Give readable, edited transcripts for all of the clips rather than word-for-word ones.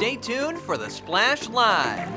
Stay tuned for the Splash Live.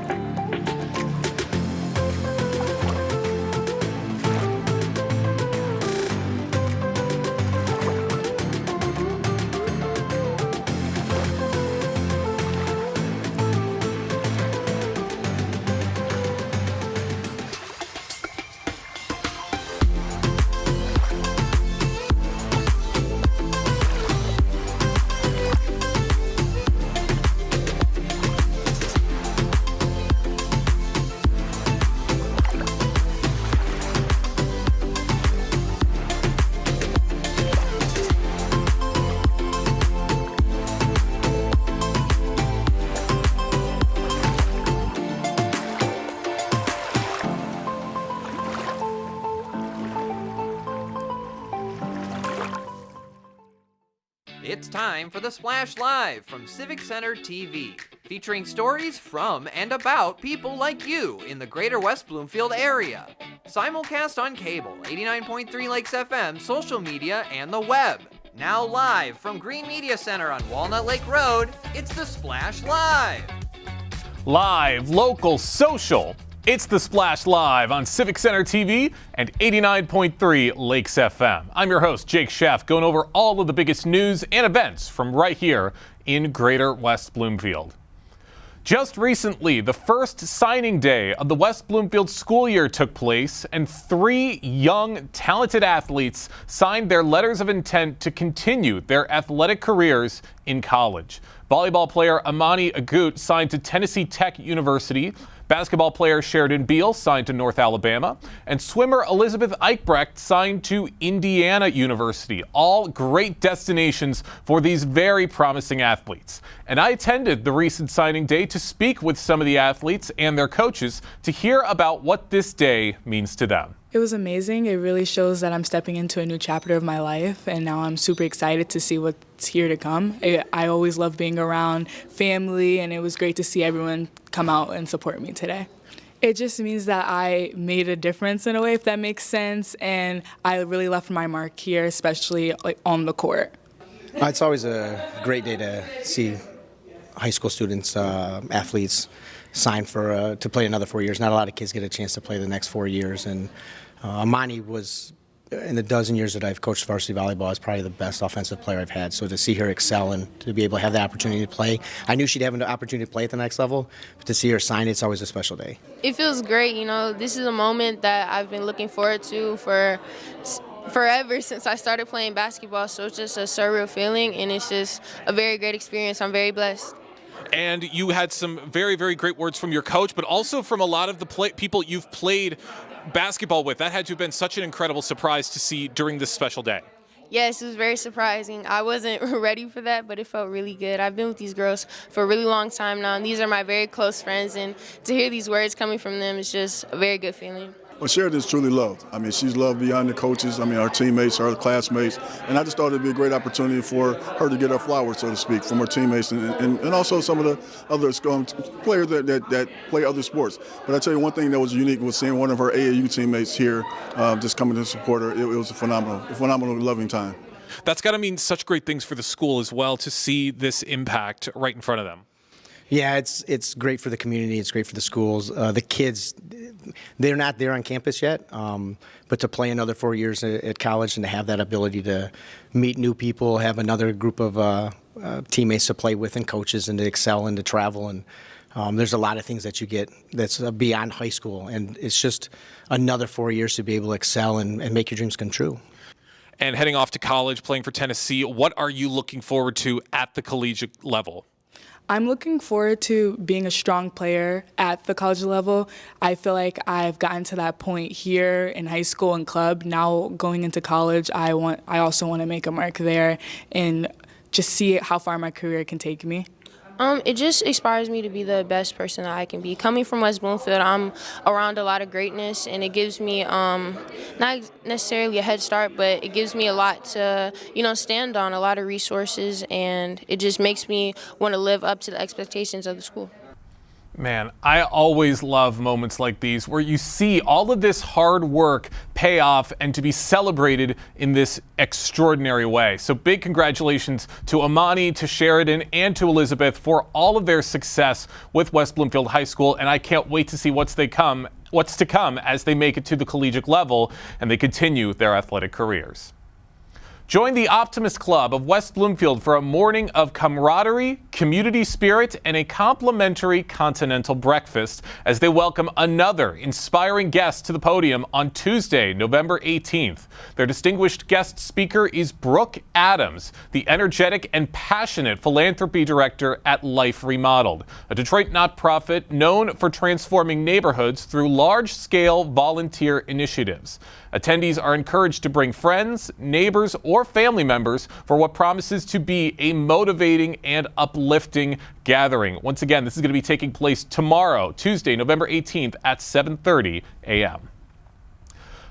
It's time for the Splash Live from Civic Center TV, featuring stories from and about people like you in the Greater West Bloomfield area. Simulcast on cable, 89.3 Lakes FM, social media, and the web. Now live from Green Media Center on Walnut Lake Road, it's the Splash Live. Live, local, social. It's the Splash Live on Civic Center TV and 89.3 Lakes FM. I'm your host, Jake Sheff, going over all of the biggest news and events from right here in Greater West Bloomfield. Just recently, the first signing day of the West Bloomfield school year took place, and 3 young, talented athletes signed their letters of intent to continue their athletic careers in college. Volleyball player Amani Agut signed to Tennessee Tech University. Basketball player Sheridan Beal signed to North Alabama, and swimmer Elizabeth Eichbrecht signed to Indiana University. All great destinations for these very promising athletes. And I attended the recent signing day to speak with some of the athletes and their coaches to hear about what this day means to them. It was amazing. It really shows that I'm stepping into a new chapter of my life, and now I'm super excited to see what's here to come. I always love being around family, and it was great to see everyone come out and support me today. It just means that I made a difference in a way, if that makes sense, and I really left my mark here, especially on the court. It's always a great day to see high school students, athletes, sign for to play another 4 years. Not a lot of kids get a chance to play the next 4 years, and Amani was, in the dozen years that I've coached varsity volleyball, is probably the best offensive player I've had. So to see her excel and to be able to have the opportunity to play, I knew she'd have an opportunity to play at the next level, but to see her sign, it's always a special day. It feels great. You know, this is a moment that I've been looking forward to for forever since I started playing basketball. So it's just a surreal feeling, and it's just a very great experience. I'm very blessed. And you had some very, very great words from your coach, but also from a lot of the people you've played basketball with. That had to have been such an incredible surprise to see during this special day. Yes, it was very surprising. I wasn't ready for that, but it felt really good. I've been with these girls for a really long time now, and these are my very close friends, and to hear these words coming from them is just a very good feeling. Well, Sheridan's truly loved. I mean, she's loved beyond the coaches, our teammates, our classmates, and I just thought it would be a great opportunity for her to get her flowers, so to speak, from her teammates and also some of the other players that play other sports. But I tell you one thing that was unique was seeing one of her AAU teammates here just coming to support her. It was a phenomenal, loving time. That's got to mean such great things for the school as well, to see this impact right in front of them. Yeah, it's great for the community. It's great for the schools. The kids, they're not there on campus yet, but to play another 4 years at college and to have that ability to meet new people, have another group of teammates to play with and coaches, and to excel and to travel. And there's a lot of things that you get that's beyond high school. And it's just another 4 years to be able to excel and make your dreams come true. And heading off to college, playing for Tennessee, what are you looking forward to at the collegiate level? I'm looking forward to being a strong player at the college level. I feel like I've gotten to that point here in high school and club. Now going into college, I also want to make a mark there and just see how far my career can take me. It just inspires me to be the best person that I can be. Coming from West Bloomfield, I'm around a lot of greatness, and it gives me not necessarily a head start, but it gives me a lot to stand on, a lot of resources, and it just makes me want to live up to the expectations of the school. Man, I always love moments like these where you see all of this hard work pay off and to be celebrated in this extraordinary way. So big congratulations to Amani, to Sheridan, and to Elizabeth for all of their success with West Bloomfield High School, and I can't wait to see what's to come as they make it to the collegiate level and they continue their athletic careers. Join the Optimist Club of West Bloomfield for a morning of camaraderie, community spirit, and a complimentary continental breakfast as they welcome another inspiring guest to the podium on Tuesday, November 18th. Their distinguished guest speaker is Brooke Adams, the energetic and passionate philanthropy director at Life Remodeled, a Detroit nonprofit known for transforming neighborhoods through large-scale volunteer initiatives. Attendees are encouraged to bring friends, neighbors, or family members for what promises to be a motivating and uplifting gathering. Once again, this is going to be taking place tomorrow, Tuesday, November 18th at 7:30 a.m.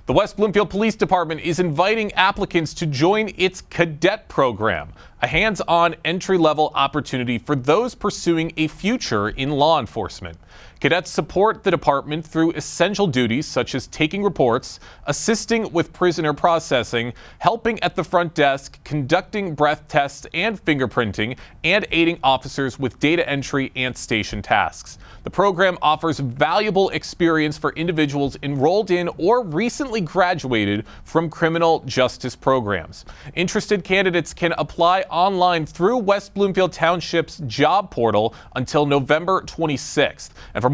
The West Bloomfield Police Department is inviting applicants to join its cadet program, a hands-on entry-level opportunity for those pursuing a future in law enforcement. Cadets support the department through essential duties such as taking reports, assisting with prisoner processing, helping at the front desk, conducting breath tests and fingerprinting, and aiding officers with data entry and station tasks. The program offers valuable experience for individuals enrolled in or recently graduated from criminal justice programs. Interested candidates can apply online through West Bloomfield Township's job portal until November 26th. And for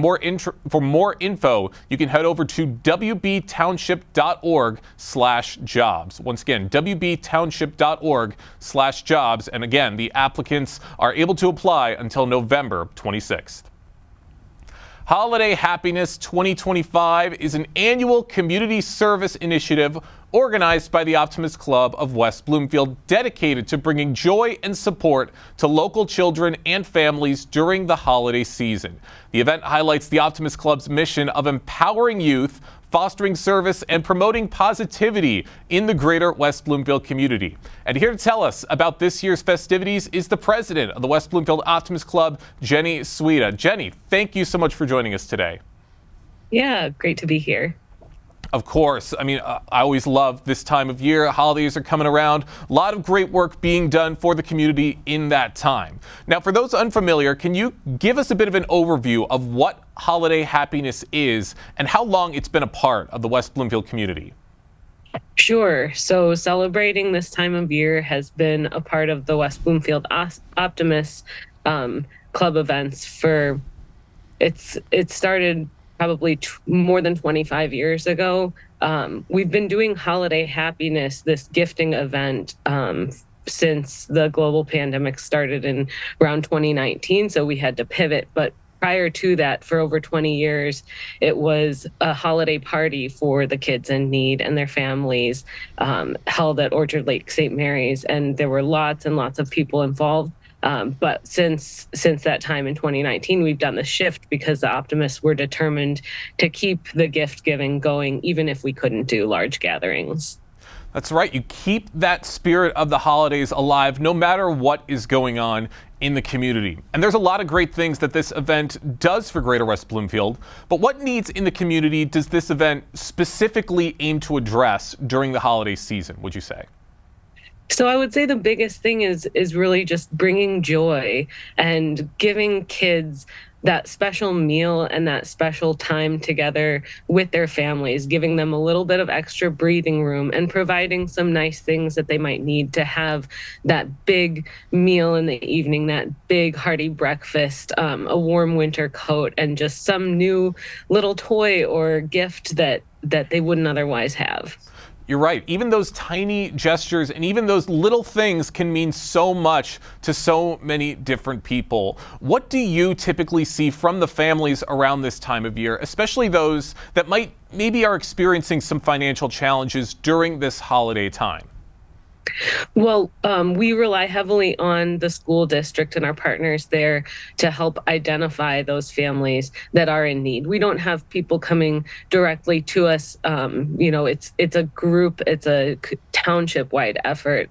more info, you can head over to wbtownship.org/jobs. Once again, wbtownship.org/jobs. And again, the applicants are able to apply until November 26th. Holiday Happiness 2025 is an annual community service initiative organized by the Optimist Club of West Bloomfield, dedicated to bringing joy and support to local children and families during the holiday season. The event highlights the Optimist Club's mission of empowering youth, fostering service, and promoting positivity in the Greater West Bloomfield community. And here to tell us about this year's festivities is the president of the West Bloomfield Optimist Club, Jenny Suida. Jenny, thank you so much for joining us today. Yeah, great to be here. Of course. I mean, I always love this time of year. Holidays are coming around. A lot of great work being done for the community in that time. Now, for those unfamiliar, can you give us a bit of an overview of what Holiday Happiness is and how long it's been a part of the West Bloomfield community? Sure. So celebrating this time of year has been a part of the West Bloomfield Optimist Club events for, it started probably more than 25 years ago. We've been doing Holiday Happiness, this gifting event, since the global pandemic started in around 2019. So we had to pivot. But prior to that, for over 20 years, it was a holiday party for the kids in need and their families, held at Orchard Lake St. Mary's. And there were lots and lots of people involved. But since that time in 2019, we've done the shift because the Optimists were determined to keep the gift giving going, even if we couldn't do large gatherings. That's right. You keep that spirit of the holidays alive no matter what is going on in the community. And there's a lot of great things that this event does for Greater West Bloomfield. But what needs in the community does this event specifically aim to address during the holiday season, would you say? So I would say the biggest thing is really just bringing joy and giving kids that special meal and that special time together with their families, giving them a little bit of extra breathing room and providing some nice things that they might need to have that big meal in the evening, that big hearty breakfast, a warm winter coat, and just some new little toy or gift that they wouldn't otherwise have. You're right. Even those tiny gestures and even those little things can mean so much to so many different people. What do you typically see from the families around this time of year, especially those that maybe are experiencing some financial challenges during this holiday time? Well, we rely heavily on the school district and our partners there to help identify those families that are in need. We don't have people coming directly to us. It's a group, it's a township-wide effort,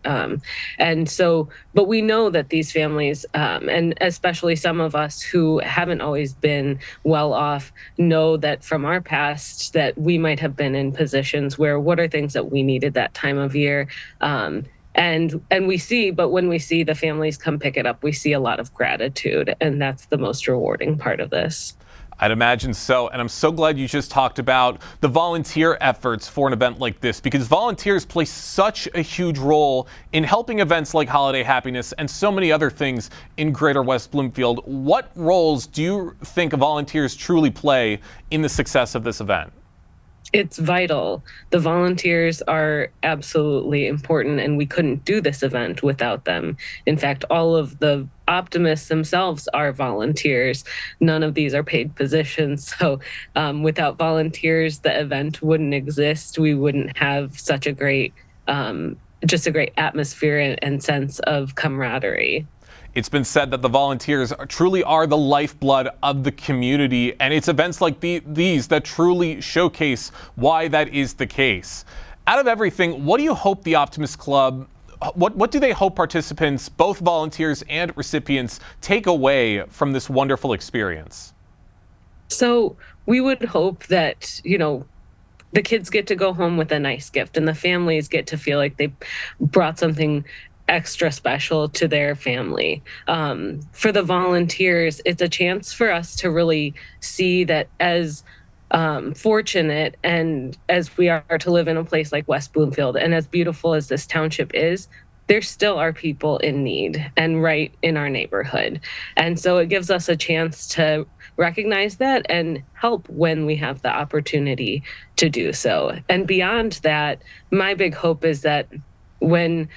and so. But we know that these families, and especially some of us who haven't always been well off, know that from our past that we might have been in positions where what are things that we needed that time of year. And when we see the families come pick it up, we see a lot of gratitude, and that's the most rewarding part of this. I'd imagine so, and I'm so glad you just talked about the volunteer efforts for an event like this, because volunteers play such a huge role in helping events like Holiday Happiness and so many other things in Greater West Bloomfield. What roles do you think volunteers truly play in the success of this event? It's vital. The volunteers are absolutely important, and we couldn't do this event without them. In fact, all of the optimists themselves are volunteers. None of these are paid positions. So without volunteers, the event wouldn't exist. We wouldn't have such a great, just a great atmosphere and sense of camaraderie. It's been said that the volunteers truly are the lifeblood of the community, and it's events like these that truly showcase why that is the case. Out of everything, what do you hope the Optimist Club, what do they hope participants, both volunteers and recipients, take away from this wonderful experience? So we would hope that, the kids get to go home with a nice gift, and the families get to feel like they brought something extra special to their family. For the volunteers, it's a chance for us to really see that as fortunate and as we are to live in a place like West Bloomfield, and as beautiful as this township is, there still are people in need and right in our neighborhood. And so it gives us a chance to recognize that and help when we have the opportunity to do so. And beyond that, my big hope is that when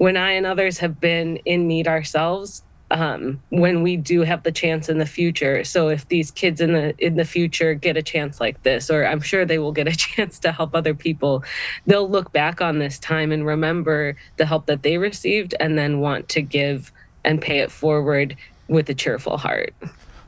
I and others have been in need ourselves, when we do have the chance in the future. So if these kids in the future get a chance like this, or I'm sure they will get a chance to help other people, they'll look back on this time and remember the help that they received, and then want to give and pay it forward with a cheerful heart.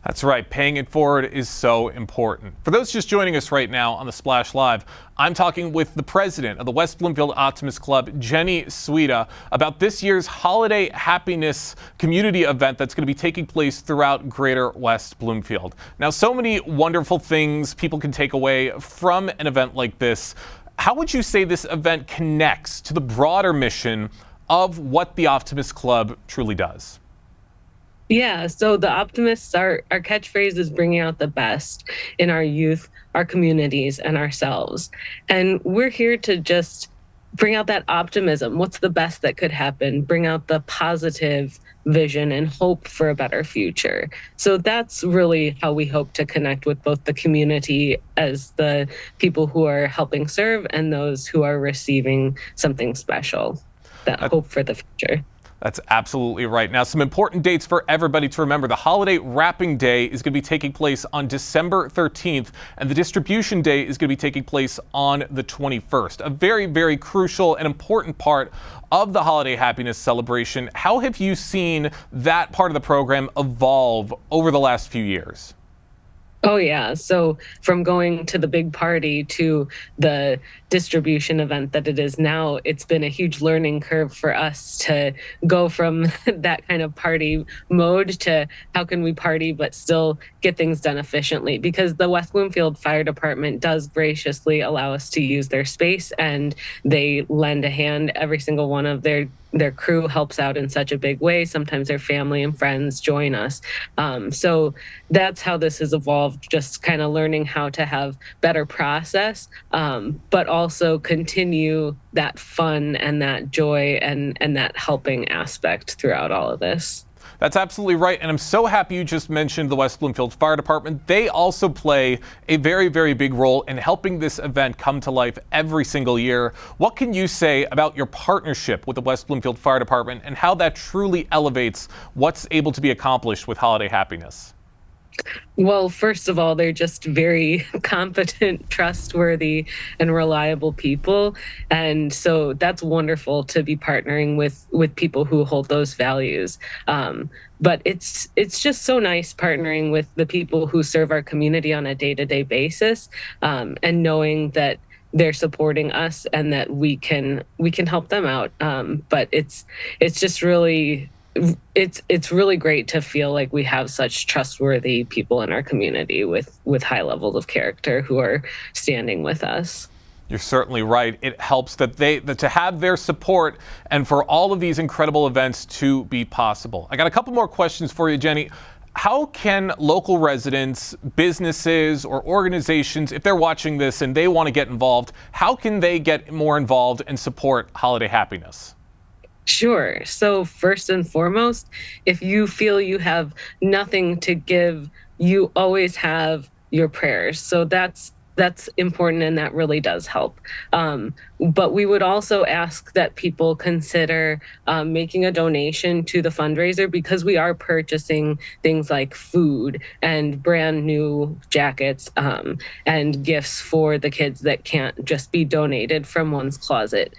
That's right. Paying it forward is so important. For those just joining us right now on the Splash Live, I'm talking with the president of the West Bloomfield Optimist Club, Jenny Suida, about this year's Holiday Happiness community event that's going to be taking place throughout Greater West Bloomfield. Now, so many wonderful things people can take away from an event like this. How would you say this event connects to the broader mission of what the Optimist Club truly does? Yeah, so the Optimists, our catchphrase is bringing out the best in our youth, our communities, and ourselves. And we're here to just bring out that optimism. What's the best that could happen? Bring out the positive vision and hope for a better future. So that's really how we hope to connect with both the community as the people who are helping serve and those who are receiving something special, that hope for the future. That's absolutely right. Now, some important dates for everybody to remember. The Holiday Wrapping Day is going to be taking place on December 13th, and the Distribution Day is going to be taking place on the 21st. A very, very crucial and important part of the Holiday Happiness celebration. How have you seen that part of the program evolve over the last few years? Oh, yeah. So from going to the big party to the distribution event that it is now, it's been a huge learning curve for us to go from that kind of party mode to how can we party but still get things done efficiently, because the West Bloomfield Fire Department does graciously allow us to use their space, and they lend a hand. Every single one of their crew helps out in such a big way. Sometimes their family and friends join us. So that's how this has evolved, just kind of learning how to have better process, but also continue that fun and that joy and that helping aspect throughout all of this. That's absolutely right, and I'm so happy you just mentioned the West Bloomfield Fire Department. They also play a very, very big role in helping this event come to life every single year. What can you say about your partnership with the West Bloomfield Fire Department and how that truly elevates what's able to be accomplished with Holiday Happiness? Well, first of all, they're just very competent, trustworthy, and reliable people. And so that's wonderful to be partnering with people who hold those values. But it's just so nice partnering with the people who serve our community on a day-to-day basis, and knowing that they're supporting us and that we can help them out. But it's just really it's really great to feel like we have such trustworthy people in our community with high levels of character who are standing with us. You're certainly right. It helps that to have their support and for all of these incredible events to be possible. I got a couple more questions for you, Jenny. How can local residents, businesses, or organizations, if they're watching this and they want to get involved, how can they get more involved and support Holiday Happiness? Sure. So first and foremost, if you feel you have nothing to give, you always have your prayers. So that's important, and that really does help. But we would also ask that people consider making a donation to the fundraiser, because we are purchasing things like food and brand new jackets, and gifts for the kids that can't just be donated from one's closet.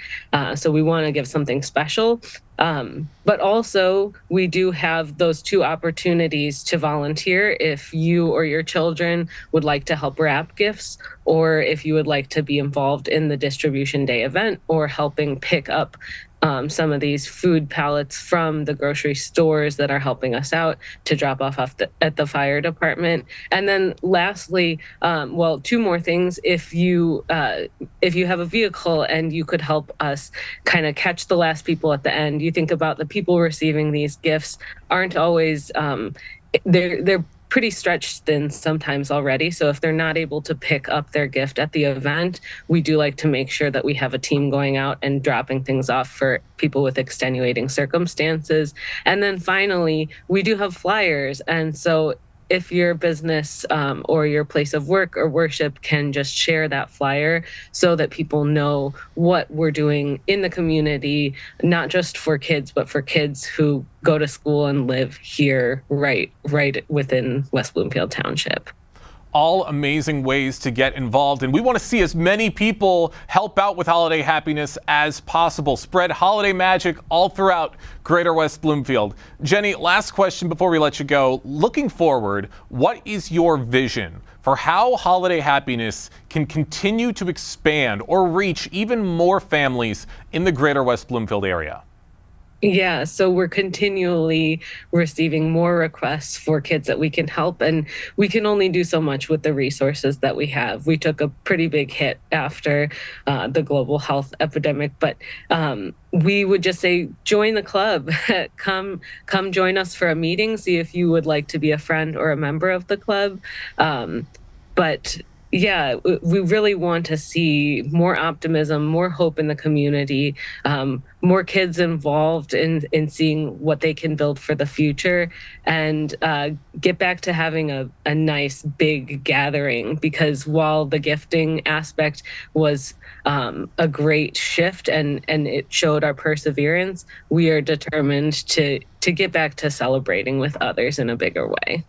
So we want to give something special. But also, we do have those two opportunities to volunteer if you or your children would like to help wrap gifts, or if you would like to be involved in the distribution day event or helping pick up some of these food pallets from the grocery stores that are helping us out to drop off at the fire department. And then lastly, well, two more things. If you have a vehicle and you could help us kind of catch the last people at the end, you think about the people receiving these gifts aren't always, they're pretty stretched thin sometimes already. So if they're not able to pick up their gift at the event, we do like to make sure that we have a team going out and dropping things off for people with extenuating circumstances. And then finally, we do have flyers. And so if your business or your place of work or worship can just share that flyer so that people know what we're doing in the community, not just for kids, but for kids who go to school and live here right within West Bloomfield Township. All amazing ways to get involved, and we want to see as many people help out with Holiday Happiness as possible. Spread holiday magic all throughout Greater West Bloomfield. Jenny, last question before we let you go. Looking forward, what is your vision for how Holiday Happiness can continue to expand or reach even more families in the Greater West Bloomfield area? Yeah, so we're continually receiving more requests for kids that we can help, and we can only do so much with the resources that we have. We took a pretty big hit after the global health epidemic, but we would just say, join the club. Come join us for a meeting, see if you would like to be a friend or a member of the club. But yeah, we really want to see more optimism, more hope in the community, more kids involved in seeing what they can build for the future, and get back to having a nice big gathering. Because while the gifting aspect was a great shift and it showed our perseverance, we are determined to get back to celebrating with others in a bigger way.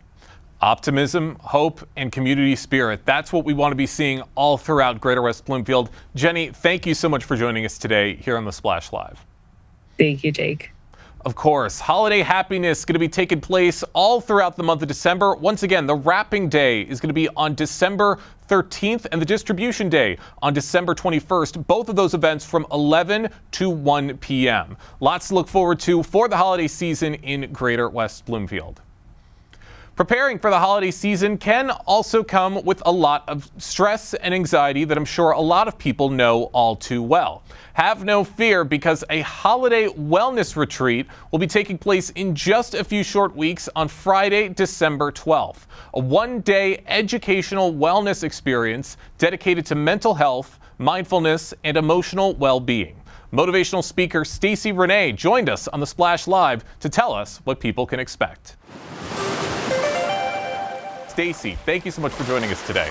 Optimism, hope, and community spirit. That's what we want to be seeing all throughout Greater West Bloomfield. Jenny, thank you so much for joining us today here on The Splash Live. Thank you, Jake. Of course, Holiday Happiness is going to be taking place all throughout the month of December. Once again, the wrapping day is going to be on December 13th and the distribution day on December 21st. Both of those events from 11 to 1 p.m. Lots to look forward to for the holiday season in Greater West Bloomfield. Preparing for the holiday season can also come with a lot of stress and anxiety that I'm sure a lot of people know all too well. Have no fear, because a holiday wellness retreat will be taking place in just a few short weeks on Friday, December 12th. A one-day educational wellness experience dedicated to mental health, mindfulness, and emotional well-being. Motivational speaker Stacey Renee joined us on The Splash Live to tell us what people can expect. Stacey, thank you so much for joining us today.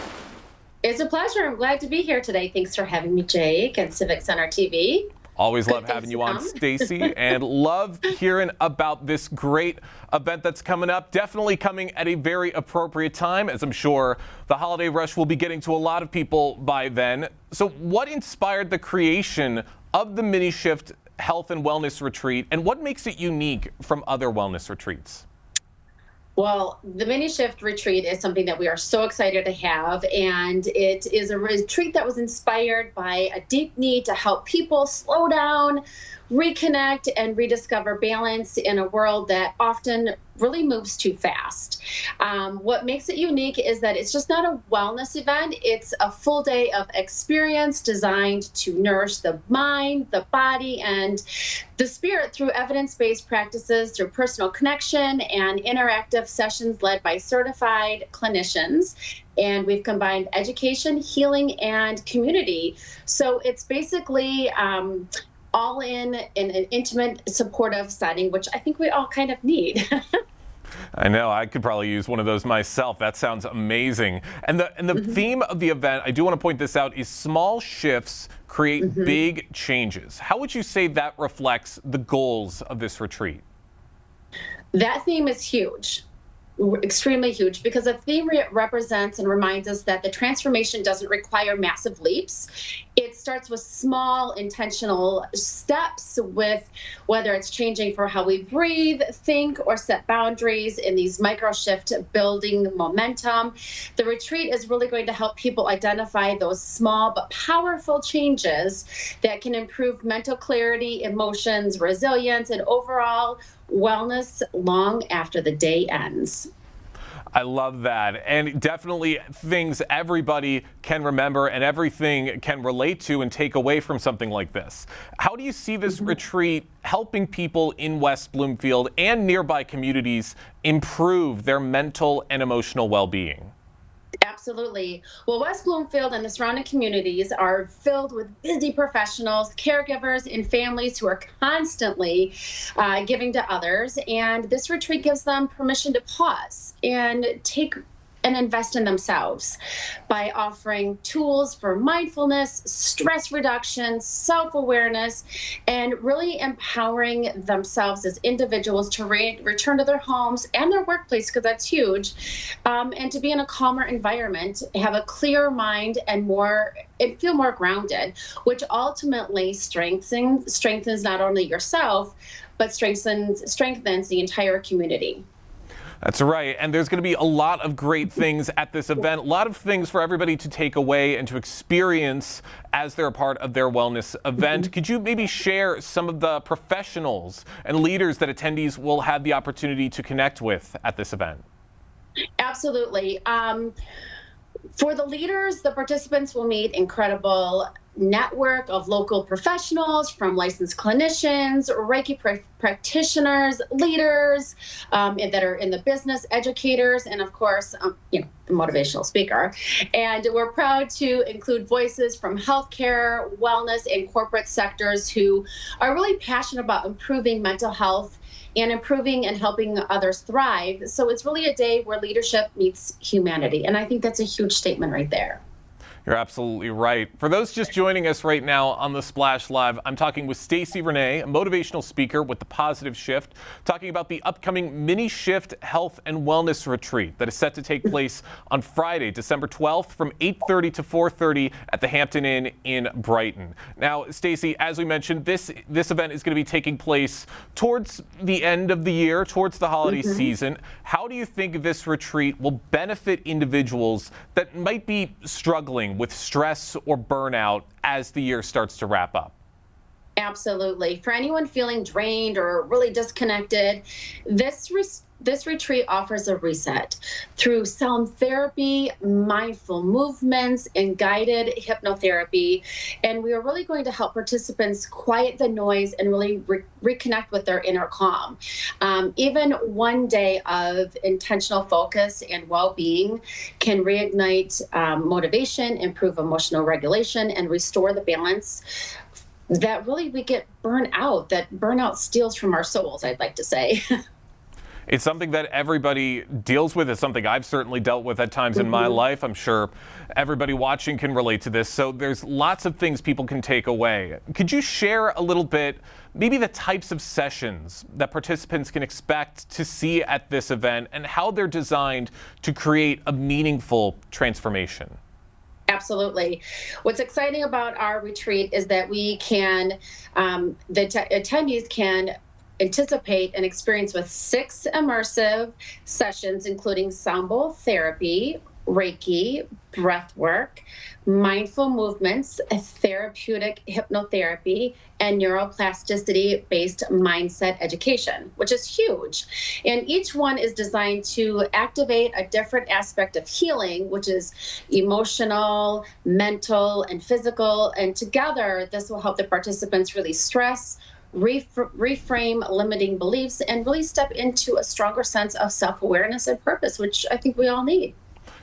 It's a pleasure. I'm glad to be here today. Thanks for having me, Jake, and Civic Center TV. Always Good love having things you to on, come. Stacy, and love hearing about this great event that's coming up. Definitely coming at a very appropriate time, as I'm sure the holiday rush will be getting to a lot of people by then. So what inspired the creation of the Mini Shift Health and Wellness Retreat, and what makes it unique from other wellness retreats? Well, the Mini Shift Retreat is something that we are so excited to have, and it is a retreat that was inspired by a deep need to help people slow down, reconnect, and rediscover balance in a world that often really moves too fast. What makes it unique is that it's just not a wellness event, it's a full day of experience designed to nourish the mind, the body, and the spirit through evidence-based practices, through personal connection and interactive sessions led by certified clinicians. And we've combined education, healing, and community. So it's basically all in an intimate, supportive setting, which I think we all kind of need. I know, I could probably use one of those myself. That sounds amazing. And the theme of the event, I do want to point this out, is small shifts create big changes. How would you say that reflects the goals of this retreat? That theme is huge. Extremely huge, because a theme represents and reminds us that the transformation doesn't require massive leaps. It starts with small intentional steps, with whether it's changing for how we breathe, think, or set boundaries in these micro shift building momentum. The retreat is really going to help people identify those small but powerful changes that can improve mental clarity, emotions, resilience, and overall wellness long after the day ends. I love that. And definitely things everybody can remember and everything can relate to and take away from something like this. How do you see this retreat helping people in West Bloomfield and nearby communities improve their mental and emotional well-being? Absolutely. Well, West Bloomfield and the surrounding communities are filled with busy professionals, caregivers, and families who are constantly giving to others. And this retreat gives them permission to pause and take and invest in themselves by offering tools for mindfulness, stress reduction, self-awareness, and really empowering themselves as individuals to return to their homes and their workplace, because that's huge, and to be in a calmer environment, have a clearer mind, and feel more grounded, which ultimately strengthens not only yourself, but strengthens the entire community. That's right. And there's going to be a lot of great things at this event, a lot of things for everybody to take away and to experience as they're a part of their wellness event. Could you maybe share some of the professionals and leaders that attendees will have the opportunity to connect with at this event? Absolutely. For the leaders, the participants will meet incredible network of local professionals, from licensed clinicians, Reiki practitioners, leaders that are in the business, educators, and of course, the motivational speaker. And we're proud to include voices from healthcare, wellness, and corporate sectors who are really passionate about improving mental health and improving and helping others thrive. So it's really a day where leadership meets humanity. And I think that's a huge statement right there. You're absolutely right. For those just joining us right now on the Splash Live, I'm talking with Stacy Renee, a motivational speaker with the Positive Shift, talking about the upcoming Mini Shift Health and Wellness Retreat that is set to take place on Friday, December 12th from 8:30 to 4:30 at the Hampton Inn in Brighton. Now, Stacy, as we mentioned, this event is going to be taking place towards the end of the year, towards the holiday season. How do you think this retreat will benefit individuals that might be struggling with stress or burnout as the year starts to wrap up? Absolutely. For anyone feeling drained or really disconnected, this retreat offers a reset through sound therapy, mindful movements, and guided hypnotherapy. And we are really going to help participants quiet the noise and really reconnect with their inner calm. Even one day of intentional focus and well-being can reignite motivation, improve emotional regulation, and restore the balance that really we get burnt out, that burnout steals from our souls, I'd like to say. It's something that everybody deals with. It's something I've certainly dealt with at times in my life. I'm sure everybody watching can relate to this. So there's lots of things people can take away. Could you share a little bit, maybe the types of sessions that participants can expect to see at this event and how they're designed to create a meaningful transformation? Absolutely. What's exciting about our retreat is that we can, attendees can anticipate an experience with 6 immersive sessions, including sound bowl therapy, Reiki, breath work, mindful movements, therapeutic hypnotherapy, and neuroplasticity-based mindset education, which is huge. And each one is designed to activate a different aspect of healing, which is emotional, mental, and physical. And together, this will help the participants release stress, reframe limiting beliefs, and really step into a stronger sense of self-awareness and purpose, which I think we all need.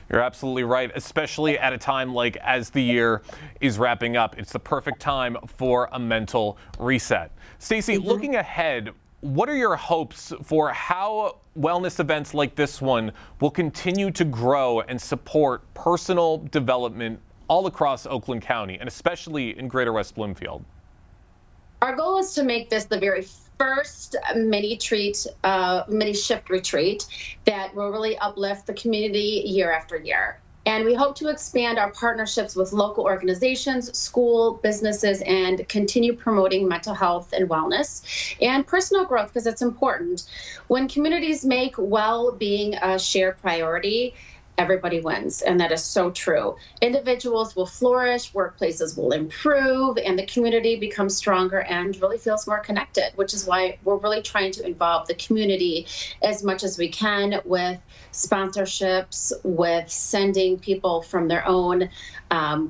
You're absolutely right, especially at a time like as the year is wrapping up. It's the perfect time for a mental reset. Stacey, looking ahead, what are your hopes for how wellness events like this one will continue to grow and support personal development all across Oakland County, and especially in Greater West Bloomfield? Our goal is to make this the very first mini shift retreat that will really uplift the community year after year. And we hope to expand our partnerships with local organizations, school, businesses, and continue promoting mental health and wellness and personal growth, because it's important. When communities make well-being a shared priority, everybody wins, and that is so true. Individuals will flourish, workplaces will improve, and the community becomes stronger and really feels more connected, which is why we're really trying to involve the community as much as we can with sponsorships, with sending people from their own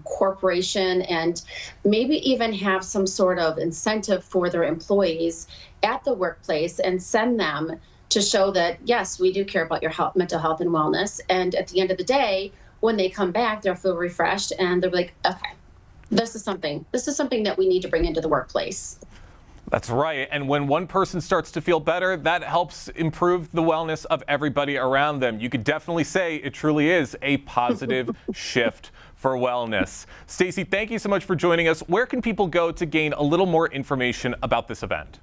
corporation, and maybe even have some sort of incentive for their employees at the workplace and send them to show that, yes, we do care about your mental health and wellness. And at the end of the day, when they come back, they'll feel refreshed and they're like, okay, this is something that we need to bring into the workplace. That's right. And when one person starts to feel better, that helps improve the wellness of everybody around them. You could definitely say it truly is a positive shift for wellness. Stacey, thank you so much for joining us. Where can people go to gain a little more information about this event?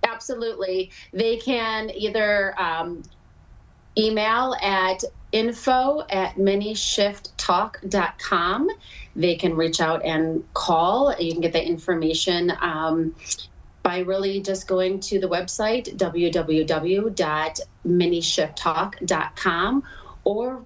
Absolutely. They can either email at info@minishiftalk.com. They can reach out and call. You can get that information by really just going to the website, www.minishiftalk.com. Or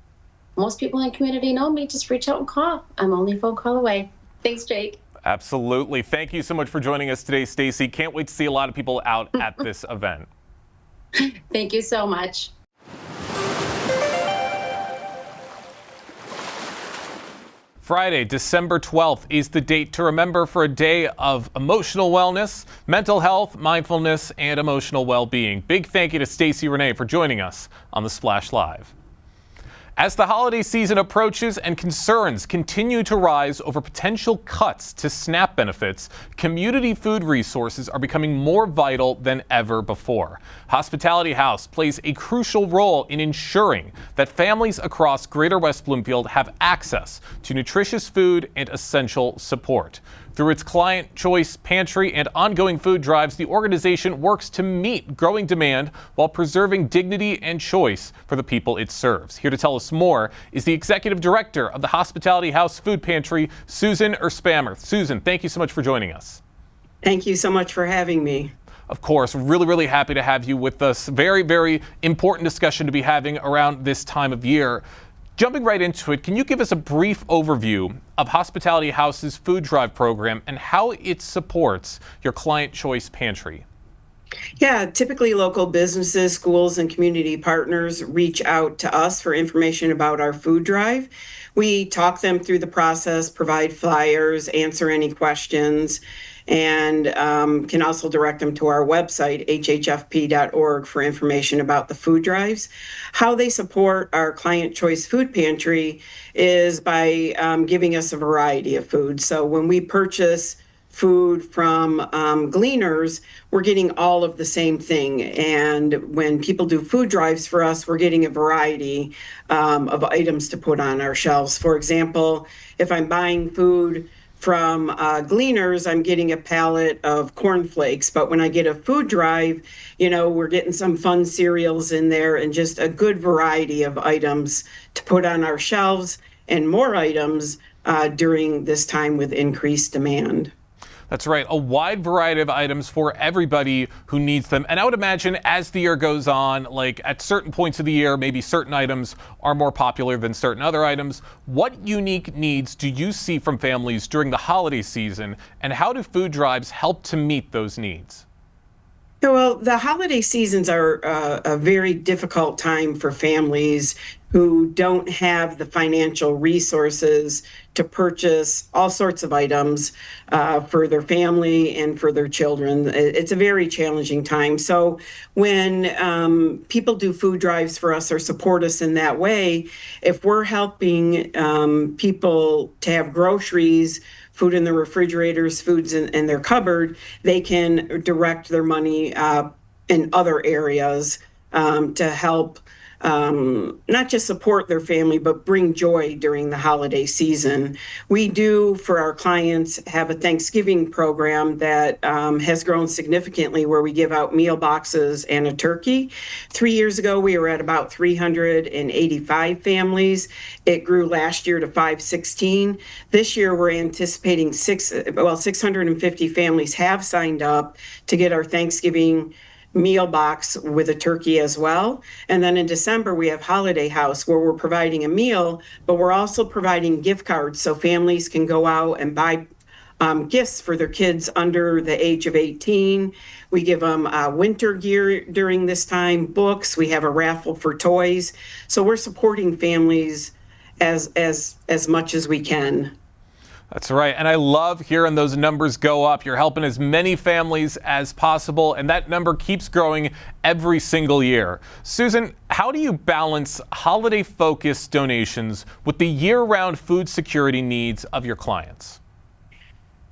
most people in the community know me, just reach out and call. I'm only a phone call away. Thanks, Jake. Absolutely. Thank you so much for joining us today, Stacey. Can't wait to see a lot of people out at this event. Thank you so much. Friday, December 12th is the date to remember for a day of emotional wellness, mental health, mindfulness, and emotional well-being. Big thank you to Stacey Renee for joining us on the Splash Live. As the holiday season approaches and concerns continue to rise over potential cuts to SNAP benefits, community food resources are becoming more vital than ever before. Hospitality House plays a crucial role in ensuring that families across Greater West Bloomfield have access to nutritious food and essential support. Through its Client Choice Pantry and ongoing food drives, the organization works to meet growing demand while preserving dignity and choice for the people it serves. Here to tell us more is the Executive Director of the Hospitality House Food Pantry, Susan Erspammer. Susan, thank you so much for joining us. Thank you so much for having me. Of course, really happy to have you with us. Very important discussion to be having around this time of year. Jumping right into it, can you give us a brief overview of Hospitality House's food drive program and how it supports your Client Choice Pantry? Yeah, typically local businesses, schools, and community partners reach out to us for information about our food drive. We talk them through the process, provide flyers, answer any questions, and can also direct them to our website, hhfp.org, for information about the food drives. How they support our Client Choice Food Pantry is by giving us a variety of food. So when we purchase food from Gleaners, we're getting all of the same thing. And when people do food drives for us, we're getting a variety of items to put on our shelves. For example, if I'm buying food from Gleaners, I'm getting a pallet of cornflakes. But when I get a food drive, we're getting some fun cereals in there and just a good variety of items to put on our shelves and more items during this time with increased demand. That's right, a wide variety of items for everybody who needs them. And I would imagine as the year goes on, like at certain points of the year, maybe certain items are more popular than certain other items. What unique needs do you see from families during the holiday season, and how do food drives help to meet those needs? Well, the holiday seasons are a very difficult time for families who don't have the financial resources to purchase all sorts of items for their family and for their children. It's a very challenging time. So when people do food drives for us or support us in that way, if we're helping people to have groceries, food in their refrigerators, foods in their cupboard, they can direct their money in other areas to help not just support their family, but bring joy during the holiday season. We do, for our clients, have a Thanksgiving program that has grown significantly where we give out meal boxes and a turkey. 3 years ago, we were at about 385 families. It grew last year to 516. This year, we're anticipating 650 families have signed up to get our Thanksgiving meal box with a turkey as well. And then in December, we have Holiday House where we're providing a meal, but we're also providing gift cards so families can go out and buy gifts for their kids under the age of 18. We give them winter gear during this time, books. We have a raffle for toys. So we're supporting families as much as we can. That's right. And I love hearing those numbers go up. You're helping as many families as possible, and that number keeps growing every single year. Susan, how do you balance holiday-focused donations with the year-round food security needs of your clients?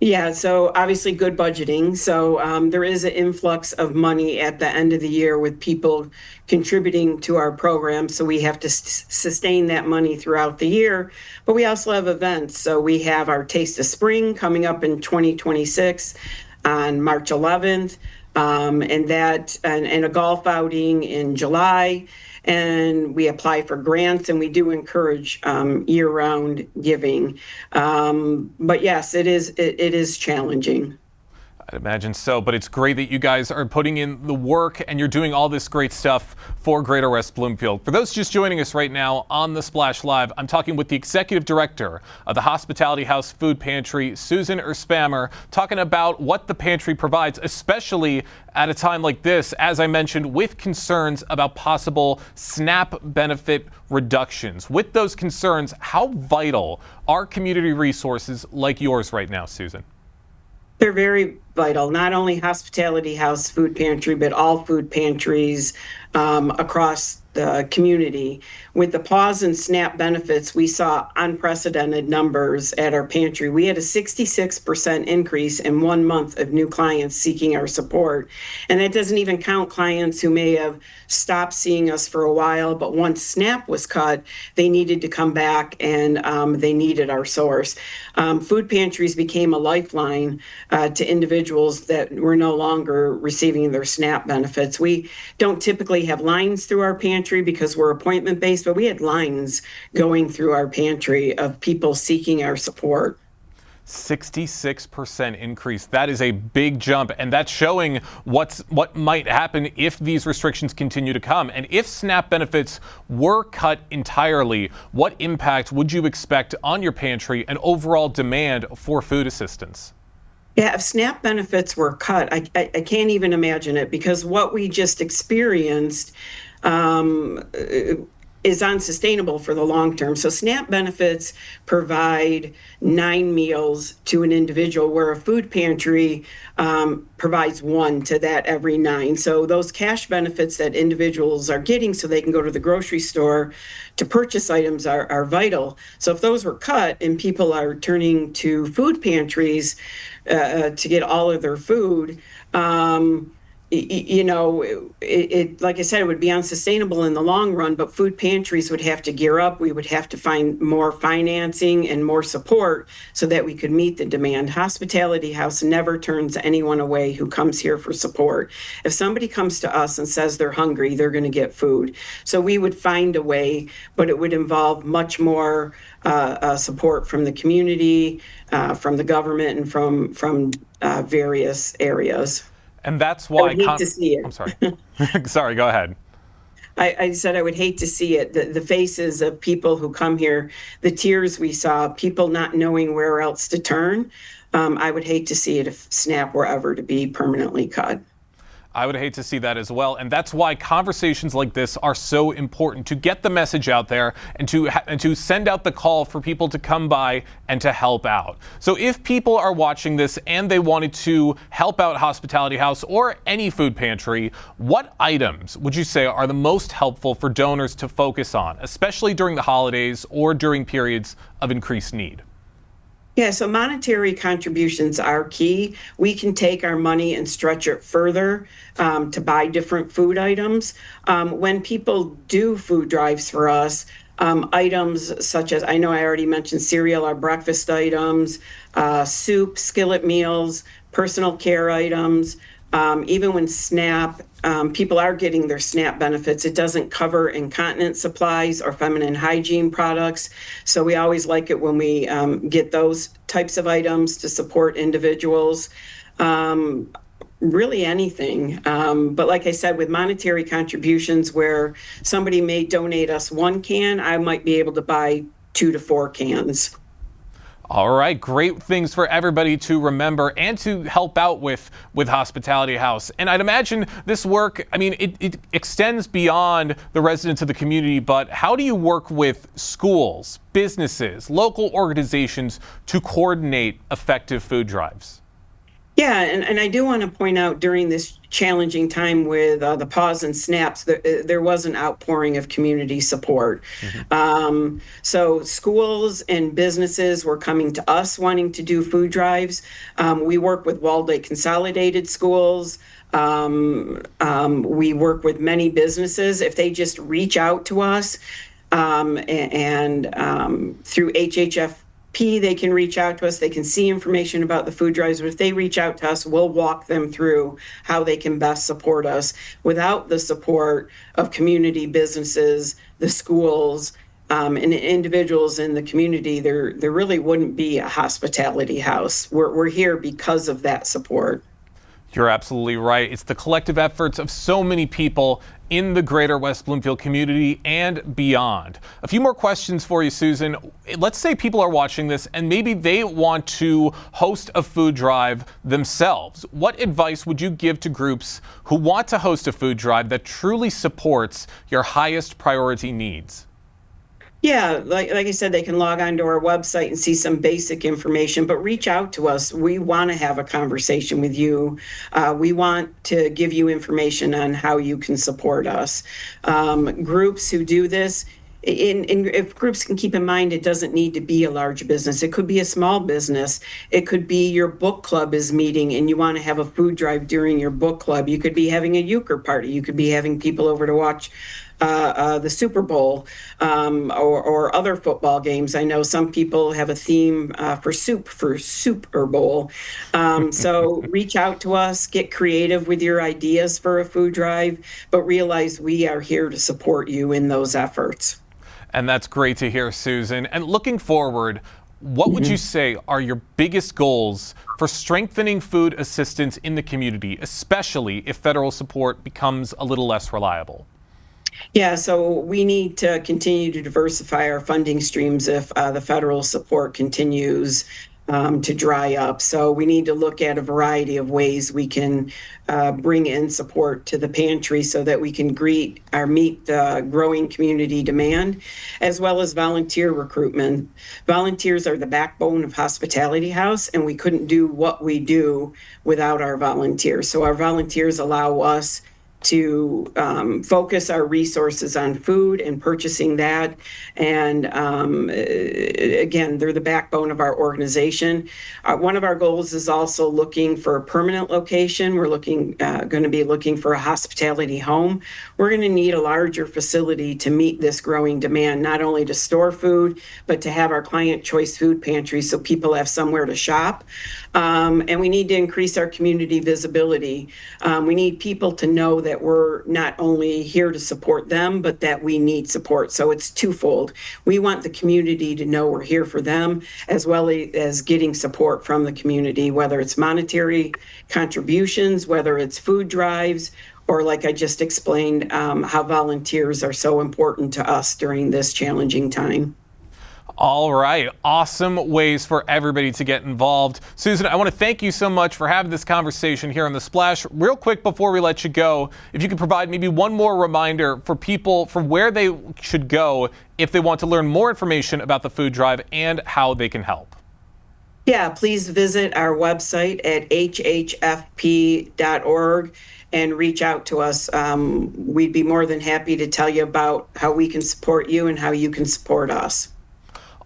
Yeah, so obviously good budgeting. So there is an influx of money at the end of the year with people contributing to our program. So we have to sustain that money throughout the year. But we also have events. So we have our Taste of Spring coming up in 2026 on March 11th, and a golf outing in July. And we apply for grants, and we do encourage year-round giving. But yes, it is challenging. I'd imagine so, but it's great that you guys are putting in the work and you're doing all this great stuff for Greater West Bloomfield. For those just joining us right now on the Splash Live, I'm talking with the Executive Director of the Hospitality House Food Pantry, Susan Erspammer, talking about what the pantry provides, especially at a time like this, as I mentioned, with concerns about possible SNAP benefit reductions. With those concerns, how vital are community resources like yours right now, Susan? They're very vital, not only Hospitality House Food Pantry, but all food pantries across the community. With the pause in SNAP benefits, we saw unprecedented numbers at our pantry. We had a 66% increase in 1 month of new clients seeking our support. And that doesn't even count clients who may have stopped seeing us for a while, but once SNAP was cut, they needed to come back and they needed our source. Food pantries became a lifeline to individuals that were no longer receiving their SNAP benefits. We don't typically have lines through our pantry because we're appointment based, but we had lines going through our pantry of people seeking our support. 66% increase. That is a big jump, and that's showing what might happen if these restrictions continue to come. And if SNAP benefits were cut entirely, what impact would you expect on your pantry and overall demand for food assistance? Yeah, if SNAP benefits were cut, I can't even imagine it, because what we just experienced is unsustainable for the long term. So SNAP benefits provide 9 meals to an individual, where a food pantry provides 1 to that every 9. So those cash benefits that individuals are getting so they can go to the grocery store to purchase items are vital. So if those were cut and people are turning to food pantries to get all of their food, it like I said, it would be unsustainable in the long run, but food pantries would have to gear up. We would have to find more financing and more support so that we could meet the demand. Hospitality House never turns anyone away who comes here for support. If somebody comes to us and says they're hungry, they're going to get food. So we would find a way, but it would involve much more support from the community, from the government, and from various areas. And that's I why would hate to see it. I'm sorry. Sorry, go ahead. I said I would hate to see it. The faces of people who come here, the tears we saw, people not knowing where else to turn. I would hate to see it if SNAP were ever to be permanently cut. I would hate to see that as well, and that's why conversations like this are so important, to get the message out there and to send out the call for people to come by and to help out. So if people are watching this and they wanted to help out Hospitality House or any food pantry, what items would you say are the most helpful for donors to focus on, especially during the holidays or during periods of increased need? Yeah, so monetary contributions are key. We can take our money and stretch it further to buy different food items. When people do food drives for us, items such as, I know I already mentioned cereal, our breakfast items, soup, skillet meals, personal care items, even when SNAP, people are getting their SNAP benefits, it doesn't cover incontinence supplies or feminine hygiene products. So we always like it when we get those types of items to support individuals. Really anything. But like I said, with monetary contributions where somebody may donate us 1 can, I might be able to buy 2 to 4 cans. All right, great things for everybody to remember and to help out with Hospitality House. And I'd imagine this work, I mean, it extends beyond the residents of the community, but how do you work with schools, businesses, local organizations to coordinate effective food drives? Yeah, and I do want to point out during this challenging time with the pause and snaps, there was an outpouring of community support. So schools and businesses were coming to us wanting to do food drives. We work with Walled Lake Consolidated Schools. We work with many businesses. If they just reach out to us and through HHF, they can reach out to us. They can see information about the food drives. But if they reach out to us, we'll walk them through how they can best support us. Without the support of community businesses, the schools, and individuals in the community, there really wouldn't be a Hospitality House. We're here because of that support. You're absolutely right. It's the collective efforts of so many people in the Greater West Bloomfield community and beyond. A few more questions for you, Susan. Let's say people are watching this and maybe they want to host a food drive themselves. What advice would you give to groups who want to host a food drive that truly supports your highest priority needs? Yeah, like I said, they can log on to our website and see some basic information, but reach out to us. We want to have a conversation with you. We want to give you information on how you can support us. Groups who do this, if groups can keep in mind, it doesn't need to be a large business. It could be a small business. It could be your book club is meeting and you want to have a food drive during your book club. You could be having a euchre party. You could be having people over to watch the Super Bowl or other football games. I know some people have a theme for Super Bowl. So reach out to us, get creative with your ideas for a food drive, but realize we are here to support you in those efforts. And that's great to hear, Susan. And looking forward, what would you say are your biggest goals for strengthening food assistance in the community, especially if federal support becomes a little less reliable? Yeah, so we need to continue to diversify our funding streams if the federal support continues to dry up. So we need to look at a variety of ways we can bring in support to the pantry so that we can meet the growing community demand, as well as volunteer recruitment. Volunteers are the backbone of Hospitality House, and we couldn't do what we do without our volunteers. So our volunteers allow us to focus our resources on food and purchasing that. And again, they're the backbone of our organization. One of our goals is also looking for a permanent location. We're going to be looking for a hospitality home. We're going to need a larger facility to meet this growing demand, not only to store food, but to have our client choice food pantry so people have somewhere to shop. And we need to increase our community visibility. We need people to know that we're not only here to support them, but that we need support. So it's twofold. We want the community to know we're here for them, as well as getting support from the community, whether it's monetary contributions, whether it's food drives, or like I just explained, how volunteers are so important to us during this challenging time. All right. Awesome ways for everybody to get involved. Susan, I want to thank you so much for having this conversation here on The Splash. Real quick before we let you go, if you could provide maybe one more reminder for people for where they should go if they want to learn more information about the food drive and how they can help. Yeah, please visit our website at hhfp.org and reach out to us. We'd be more than happy to tell you about how we can support you and how you can support us.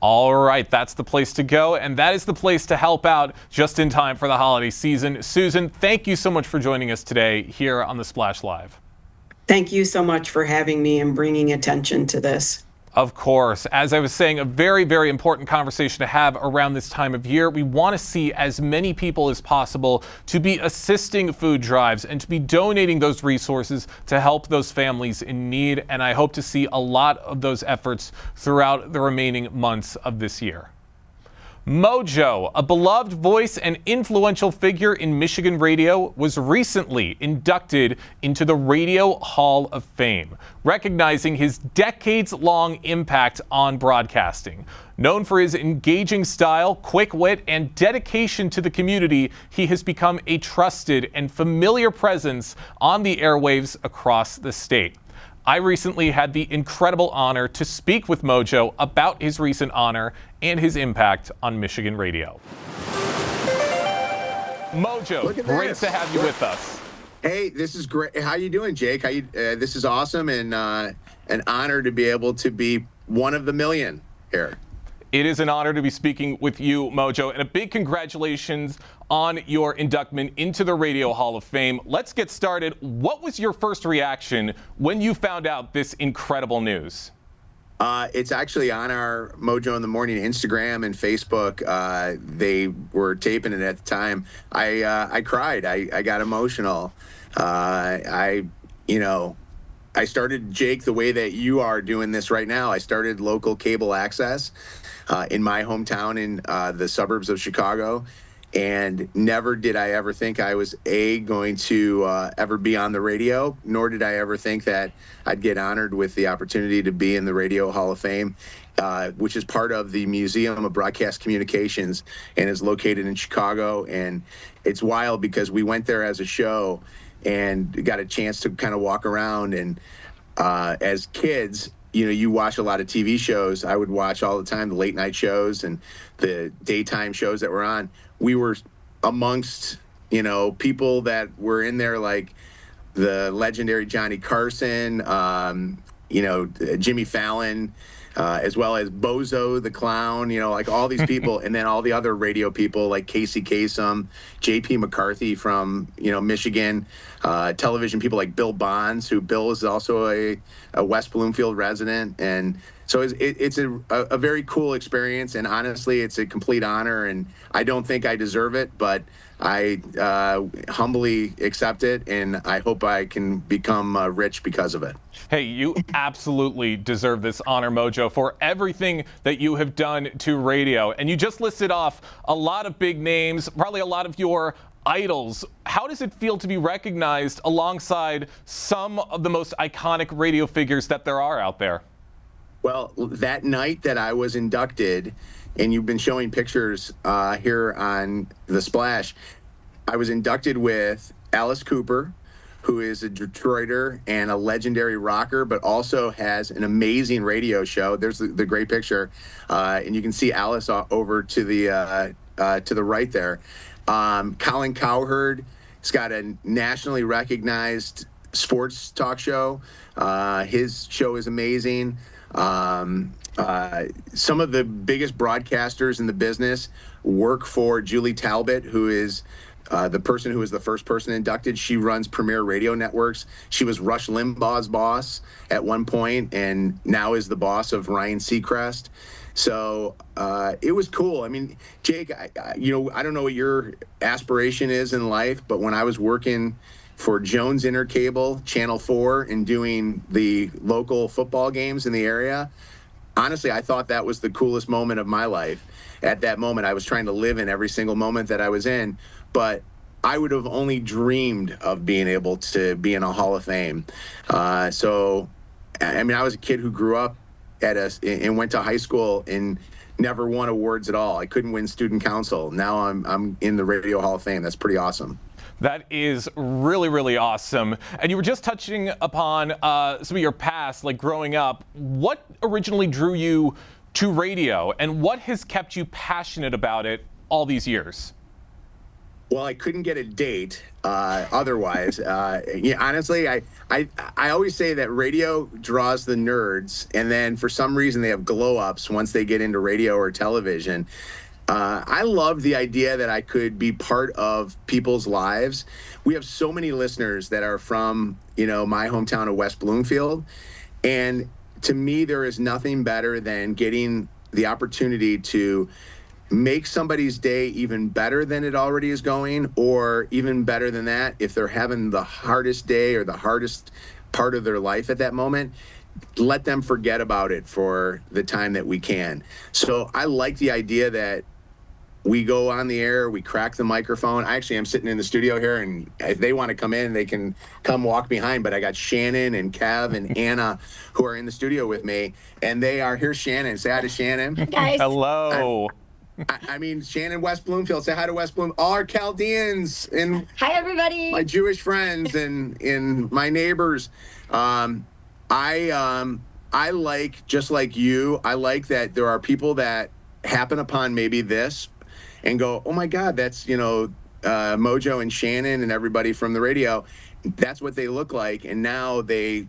All right, that's the place to go, and that is the place to help out just in time for the holiday season. Susan, thank you so much for joining us today here on The Splash Live. Thank you so much for having me and bringing attention to this. Of course. As I was saying, a very, very important conversation to have around this time of year. We want to see as many people as possible to be assisting food drives and to be donating those resources to help those families in need. And I hope to see a lot of those efforts throughout the remaining months of this year. Mojo, a beloved voice and influential figure in Michigan radio, was recently inducted into the Radio Hall of Fame, recognizing his decades-long impact on broadcasting. Known for his engaging style, quick wit, and dedication to the community, he has become a trusted and familiar presence on the airwaves across the state. I recently had the incredible honor to speak with Mojo about his recent honor and his impact on Michigan radio. Mojo, great to have you with us. Hey, this is great. How you doing, Jake? This is awesome and an honor to be able to be one of the million here. It is an honor to be speaking with you, Mojo, and a big congratulations on your inductment into the Radio Hall of Fame. Let's get started. What was your first reaction when you found out this incredible news? It's actually on our Mojo in the Morning Instagram and Facebook. They were taping it at the time. I cried. I got emotional. I started, Jake, the way that you are doing this right now. I started local cable access in my hometown in the suburbs of Chicago. And never did I ever think I was going to ever be on the radio, nor did I ever think that I'd get honored with the opportunity to be in the Radio Hall of Fame, which is part of the Museum of Broadcast Communications and is located in Chicago. And it's wild because we went there as a show and got a chance to kind of walk around. And as kids, you watch a lot of TV shows. I would watch all the time the late night shows and the daytime shows that were on. We were amongst, people that were in there like the legendary Johnny Carson, Jimmy Fallon, as well as Bozo the Clown, like all these people. And then all the other radio people like Casey Kasem, J.P. McCarthy from, Michigan, television people like Bill Bonds, who Bill is also a West Bloomfield resident. And so it's a very cool experience, and honestly, it's a complete honor, and I don't think I deserve it, but I humbly accept it, and I hope I can become rich because of it. Hey, you absolutely deserve this honor, Mojo, for everything that you have done to radio. And you just listed off a lot of big names, probably a lot of your idols. How does it feel to be recognized alongside some of the most iconic radio figures that there are out there? Well, that night that I was inducted, and you've been showing pictures here on the Splash, I was inducted with Alice Cooper, who is a Detroiter and a legendary rocker, but also has an amazing radio show. There's the great picture, and you can see Alice over to the right there. Colin Cowherd has got a nationally recognized sports talk show. His show is amazing. Some of the biggest broadcasters in the business work for Julie Talbot, who is the person who was the first person inducted. She runs Premier Radio Networks. She was Rush Limbaugh's boss at one point, and now is the boss of Ryan Seacrest. So it was cool. I mean, Jake, I don't know what your aspiration is in life, but when I was working for Jones Intercable, Channel 4, and doing the local football games in the area, honestly, I thought that was the coolest moment of my life. At that moment, I was trying to live in every single moment that I was in, but I would have only dreamed of being able to be in a Hall of Fame. So, I mean, I was a kid who grew up and went to high school and never won awards at all. I couldn't win student council. Now I'm in the Radio Hall of Fame. That's pretty awesome. That is really, really awesome. And you were just touching upon some of your past, like growing up. What originally drew you to radio, and what has kept you passionate about it all these years? Well, I couldn't get a date otherwise. Honestly, I always say that radio draws the nerds, and then for some reason they have glow-ups once they get into radio or television. I love the idea that I could be part of people's lives. We have so many listeners that are from, my hometown of West Bloomfield. And to me, there is nothing better than getting the opportunity to make somebody's day even better than it already is going, or even better than that, if they're having the hardest day or the hardest part of their life at that moment, let them forget about it for the time that we can. So I like the idea that we go on the air, we crack the microphone. Actually, I'm sitting in the studio here, and if they want to come in, they can come walk behind. But I got Shannon and Kev and Anna who are in the studio with me, and they are, here's Shannon. Say hi to Shannon. Hi, guys. Hello. I mean, Shannon, West Bloomfield. Say hi to West Bloomfield. All our Chaldeans and Hi, everybody. my Jewish friends and my neighbors. I like, just like you, I like that there are people that happen upon maybe this and go, oh my God, that's, Mojo and Shannon and everybody from the radio. That's what they look like. And now they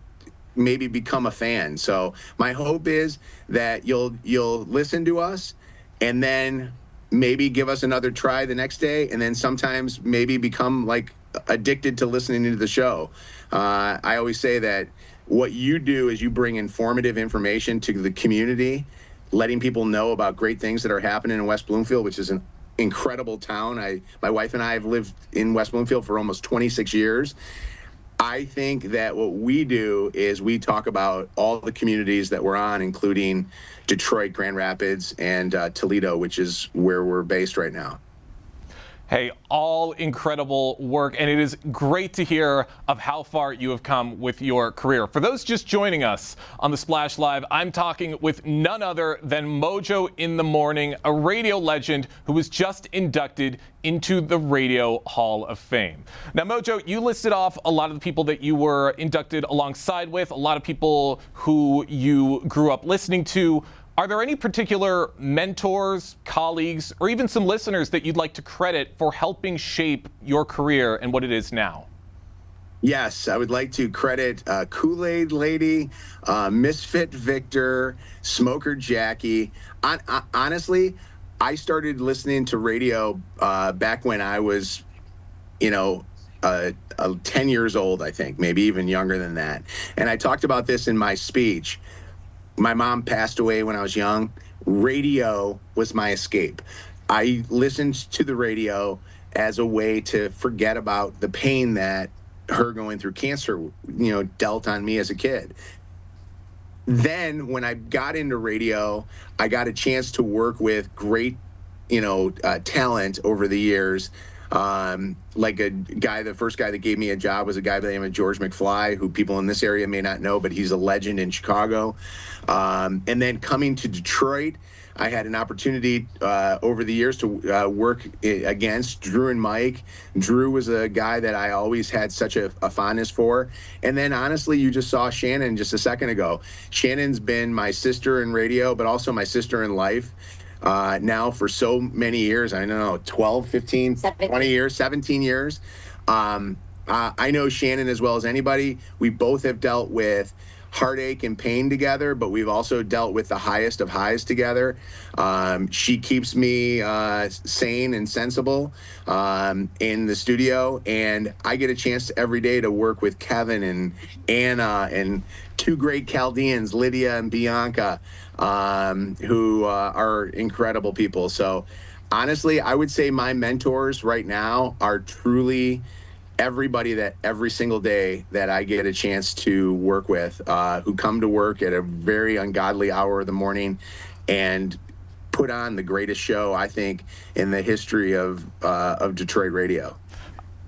maybe become a fan. So my hope is that you'll listen to us and then maybe give us another try the next day. And then sometimes maybe become like addicted to listening to the show. I always say that what you do is you bring informative information to the community, letting people know about great things that are happening in West Bloomfield, which is an incredible town. My wife and I have lived in West Bloomfield for almost 26 years. I think that what we do is we talk about all the communities that we're on, including Detroit, Grand Rapids, and Toledo, which is where we're based right now. Hey, all incredible work, and it is great to hear of how far you have come with your career. For those just joining us on the Splash Live, I'm talking with none other than Mojo in the Morning, a radio legend who was just inducted into the Radio Hall of Fame. Now, Mojo, you listed off a lot of the people that you were inducted alongside with, a lot of people who you grew up listening to. Are there any particular mentors, colleagues, or even some listeners that you'd like to credit for helping shape your career and what it is now? Yes, I would like to credit Kool-Aid Lady, Misfit Victor, Smoker Jackie. Honestly, I started listening to radio back when I was, 10 years old, I think, maybe even younger than that. And I talked about this in my speech. My mom passed away when I was young. Radio was my escape. I listened to the radio as a way to forget about the pain that her going through cancer, dealt on me as a kid. Then when I got into radio, I got a chance to work with great, talent over the years. Like the first guy that gave me a job was a guy by the name of George McFly, who people in this area may not know, but he's a legend in Chicago. And then coming to Detroit, I had an opportunity over the years to work against Drew and Mike. Drew was a guy that I always had such a fondness for. And then honestly, you just saw Shannon just a second ago. Shannon's been my sister in radio, but also my sister in life now for so many years. I don't know, 12, 15, 20 years, 17 years. I know Shannon as well as anybody. We both have dealt with heartache and pain together, but we've also dealt with the highest of highs together. She keeps me sane and sensible in the studio, and I get a chance every day to work with Kevin and Anna and two great Chaldeans, Lydia and Bianca, who are incredible people. So honestly, I would say my mentors right now are truly everybody that every single day that I get a chance to work with, who come to work at a very ungodly hour of the morning and put on the greatest show, I think, in the history of Detroit radio.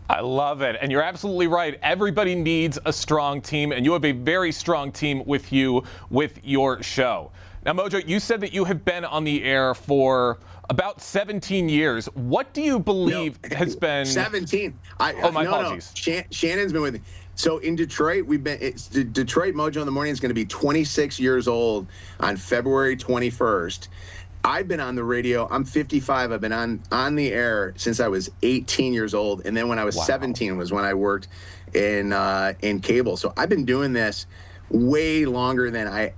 I love it. And you're absolutely right. Everybody needs a strong team, and you have a very strong team with you with your show. Now, Mojo, you said that you have been on the air for about 17 years. What do you believe has been 17? My apologies. No. Shannon's been with me. So in Detroit, it's Detroit Mojo in the Morning is going to be 26 years old on February 21st. I've been on the radio. I'm 55. I've been on the air since I was 18 years old, and then when I was 17 was when I worked in cable. So I've been doing this way longer than I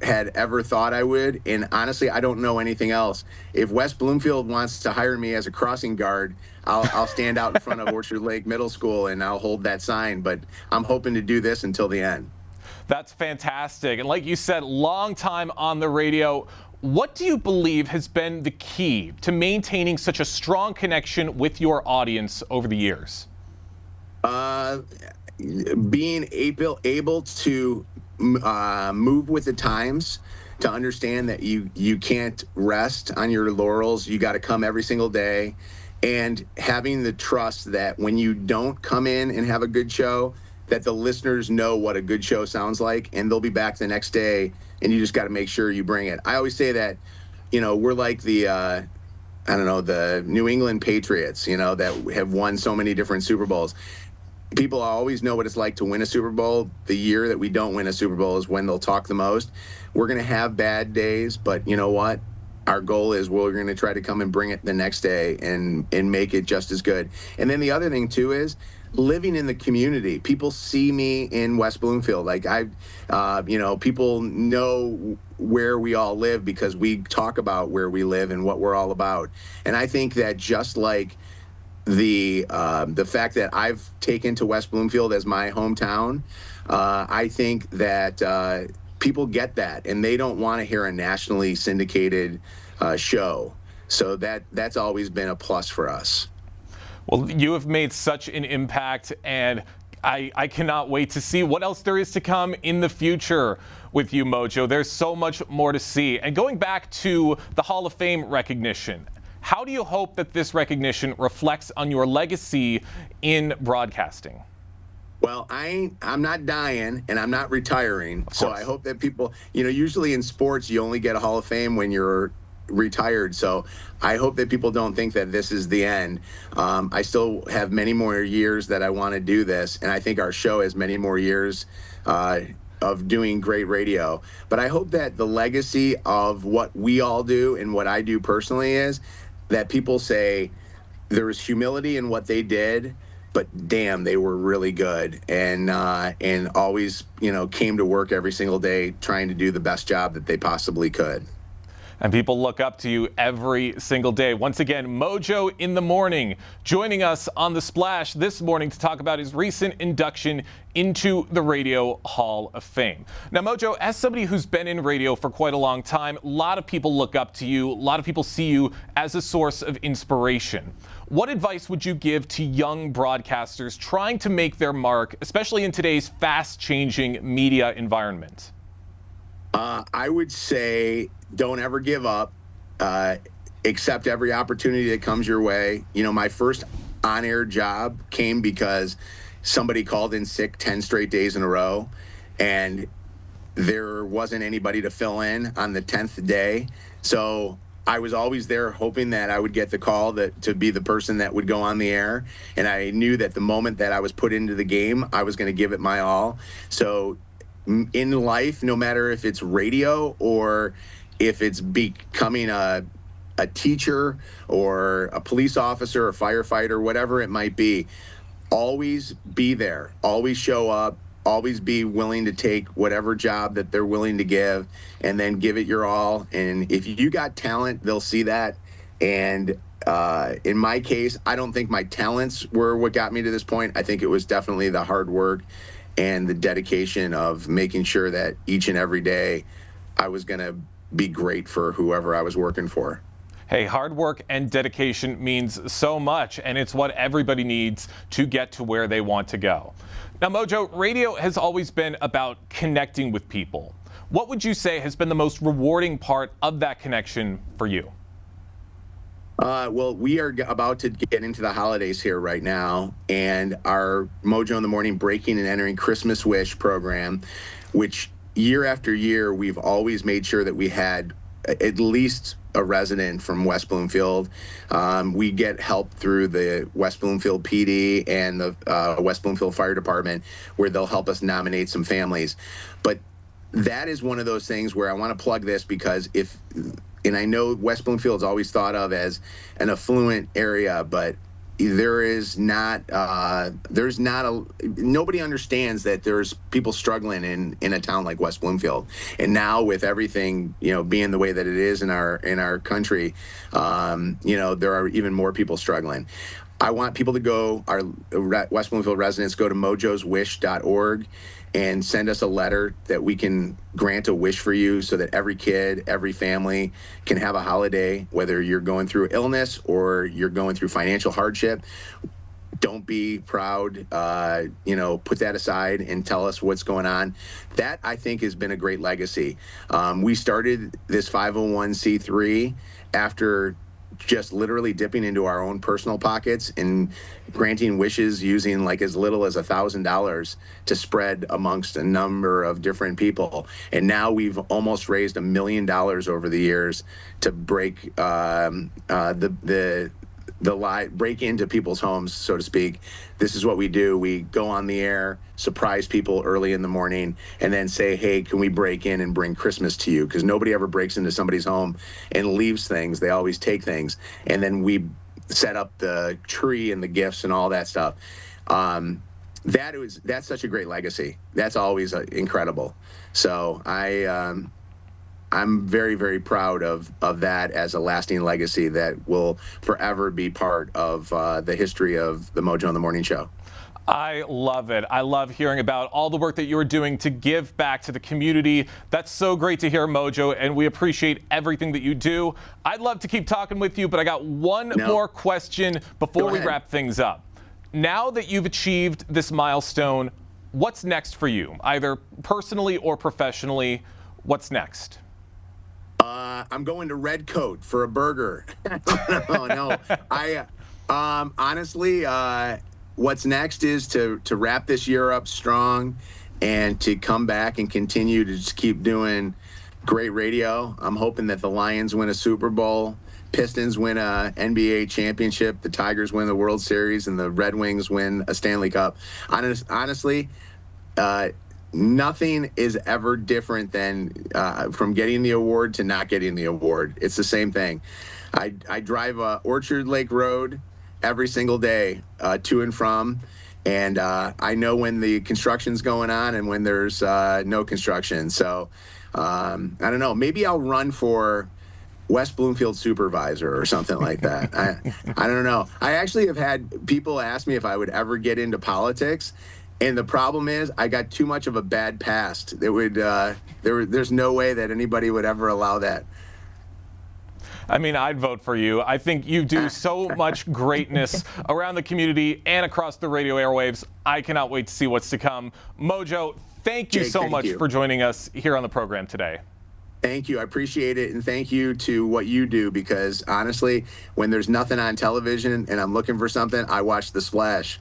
had ever thought I would, and honestly, I don't know anything else. If West Bloomfield wants to hire me as a crossing guard, I'll stand out in front of Orchard Lake Middle School and I'll hold that sign. But I'm hoping to do this until the end. That's fantastic. And like you said, long time on the radio. What do you believe has been the key to maintaining such a strong connection with your audience over the years? Being able to move with the times, to understand that you can't rest on your laurels. You got to come every single day, and having the trust that when you don't come in and have a good show, that the listeners know what a good show sounds like, and they'll be back the next day, and you just got to make sure you bring it. I always say that, we're like the the New England Patriots, that have won so many different Super Bowls. People always know what it's like to win a Super Bowl. The year that we don't win a Super Bowl is when they'll talk the most. We're going to have bad days, but you know what? Our goal is we're going to try to come and bring it the next day and make it just as good. And then the other thing, too, is living in the community. People see me in West Bloomfield. Like people know where we all live because we talk about where we live and what we're all about. And I think that just like the fact that I've taken to West Bloomfield as my hometown, I think that people get that, and they don't want to hear a nationally syndicated show. So that's always been a plus for us. Well, you have made such an impact, and I cannot wait to see what else there is to come in the future with you, Mojo. There's so much more to see. And going back to the Hall of Fame recognition, how do you hope that this recognition reflects on your legacy in broadcasting? Well, I'm not dying and I'm not retiring. So I hope that people, usually in sports, you only get a Hall of Fame when you're retired. So I hope that people don't think that this is the end. I still have many more years that I want to do this. And I think our show has many more years of doing great radio. But I hope that the legacy of what we all do and what I do personally is that people say there was humility in what they did, but damn, they were really good, and always came to work every single day trying to do the best job that they possibly could. And people look up to you every single day. Once again, Mojo in the Morning joining us on The Splash this morning to talk about his recent induction into the Radio Hall of Fame. Now, Mojo, as somebody who's been in radio for quite a long time, a lot of people look up to you. A lot of people see you as a source of inspiration. What advice would you give to young broadcasters trying to make their mark, especially in today's fast-changing media environment? I would say don't ever give up. Accept every opportunity that comes your way. My first on-air job came because somebody called in sick 10 straight days in a row, and there wasn't anybody to fill in on the 10th day. So I was always there hoping that I would get the call to be the person that would go on the air. And I knew that the moment that I was put into the game, I was going to give it my all. So in life, no matter if it's radio or if it's becoming a teacher or a police officer or firefighter, whatever it might be, always be there, always show up, always be willing to take whatever job that they're willing to give, and then give it your all. And if you got talent, they'll see that. And in my case, I don't think my talents were what got me to this point. I think it was definitely the hard work and the dedication of making sure that each and every day I was going to be great for whoever I was working for. Hey, hard work and dedication means so much, and it's what everybody needs to get to where they want to go. Now, Mojo, radio has always been about connecting with people. What would you say has been the most rewarding part of that connection for you? Well, we are about to get into the holidays here right now, and our Mojo in the Morning Breaking and Entering Christmas Wish program, which year after year we've always made sure that we had at least a resident from West Bloomfield. We get help through the West Bloomfield PD and the West Bloomfield Fire Department, where they'll help us nominate some families. But that is one of those things where I want to plug this, because and I know West Bloomfield is always thought of as an affluent area, but there's not nobody understands that there's people struggling in a town like West Bloomfield. And now with everything, being the way that it is in our country, there are even more people struggling. I want people to go, our West Bloomfield residents, go to mojoswish.org and send us a letter that we can grant a wish for you, so that every kid, every family can have a holiday, whether you're going through illness or you're going through financial hardship. Don't be proud, put that aside and tell us what's going on. That, I think, has been a great legacy. We started this 501c3 after just literally dipping into our own personal pockets and granting wishes using like as little as $1,000 to spread amongst a number of different people. And now we've almost raised $1 million over the years to break break into people's homes, so to speak. This is what we do. We go on the air, surprise people early in the morning, and then say, hey, can we break in and bring Christmas to you? Because nobody ever breaks into somebody's home and leaves things. They always take things. And then we set up the tree and the gifts and all that stuff. That's such a great legacy. That's always incredible. So I'm very, very proud of that as a lasting legacy that will forever be part of the history of the Mojo in the Morning Show. I love it. I love hearing about all the work that you're doing to give back to the community. That's so great to hear, Mojo, and we appreciate everything that you do. I'd love to keep talking with you, but I got one more question before we wrap things up. Now that you've achieved this milestone, what's next for you, either personally or professionally? What's next? I'm going to Red Coat for a burger. No. Honestly, what's next is to wrap this year up strong and to come back and continue to just keep doing great radio. I'm hoping that the Lions win a Super Bowl, Pistons win a NBA championship, the Tigers win the World Series, and the Red Wings win a Stanley Cup. Honestly, nothing is ever different than from getting the award to not getting the award. It's the same thing. I drive Orchard Lake Road every single day to and from, and I know when the construction's going on and when there's no construction. So I don't know. Maybe I'll run for West Bloomfield supervisor or something like that. I don't know. I actually have had people ask me if I would ever get into politics. And the problem is, I got too much of a bad past. There's no way that anybody would ever allow that. I mean, I'd vote for you. I think you do so much greatness around the community and across the radio airwaves. I cannot wait to see what's to come. Mojo, thank you so much for joining us here on the program today. Thank you. I appreciate it. And thank you to what you do, because honestly, when there's nothing on television and I'm looking for something, I watch The Splash.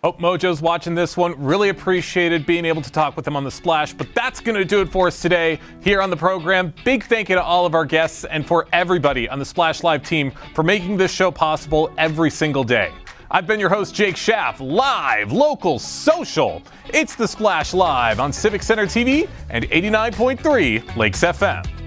Hope Mojo's watching this one. Really appreciated being able to talk with him on The Splash. But that's going to do it for us today here on the program. Big thank you to all of our guests and for everybody on the Splash Live team for making this show possible every single day. I've been your host, Jake Schaff, live, local, social. It's The Splash Live on Civic Center TV and 89.3 Lakes FM.